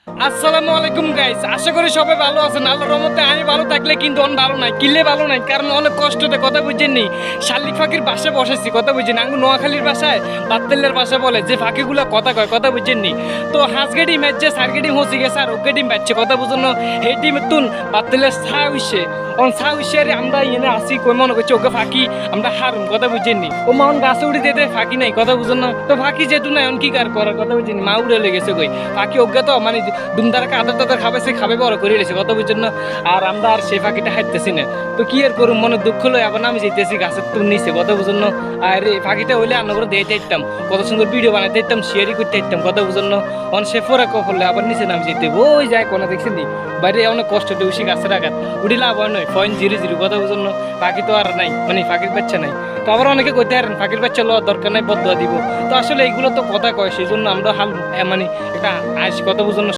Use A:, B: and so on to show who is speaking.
A: আসসালামু আলাইকুম গাইস, আশা করি সবাই ভালো আছেন। আল্লাহর রহমতে আমি ভালো থাকলে কিন্তু অন ভালো নাই, কিনলে ভালো নাই, কারণ অনেক কষ্টতে কথা বুঝেননি। শালিক ফাঁকির বাসায় বসেছি, কথা বুঝেন। আঙ্গু নোয়াখালীর বাসায় বাত্তেলের বাসা বলে যে ফাঁকিগুলা কথা কয়, কথা বুঝেননি। তো হাঁসগেডি ম্যাচে সারগেডি হসি গেছে আর ওগেডি ম্যাচে কথা বুঝুন। হে টিম তুন বাত্তেলের ছা হইছে অন ছা হইছে আমরা এনে আসি কই মনে করছে ওকে ফাঁকি আমরা হারুম, কথা বুঝেননি। ও মন গাছে উড়ে দিতে ফাঁকি নাই, কথা বুঝুন না। তো ফাঁকি যেহেতু নাই অন কি কার করার, কথা বুঝেনি। মা উড়ে লেগেছে কই ফাঁকি অজ্ঞাত মানে দুমদারকে আদর তাদের খাবে সে খাবে বড় করে রেছে, কথা বুঝছেন না। আর আমরা আর সেই ফাঁকিটা হাঁটতেছি না। তো কি আর করুম, মনে দুঃখ লয় আবার আমি যেতেছি গাছের তুন নিচে, কথা বুঝুন না। আর এই ফাঁকিটা হইলে আন্ন করে দিয়ে দিতাম, কত সুন্দর ভিডিও বানাইতে দিতাম, শেয়ারই করতে দিতাম, কথা বুঝুন না। অন সে ফোরা করলে আবার নিচে নাম যেতে ওই যায় কোনো দেখছেন নি বাইরে অনেক কষ্ট দিয়ে উঠি গাছের আঘাত উঠি লাভ হয় নয় 0.00, কথা বুঝুন না। পাখি তো আর নাই, মানে ফাঁকির বাচ্চা নাই। তো আবার অনেকে কইতে পারেন ফাঁকির বাচ্চা লওয়ার দরকার নাই, বদয়া দিব। তো আসলে এইগুলো তো কথা কয়, সেই জন্য আমরা হাল মানে একটা আইস, কথা বুঝুন না।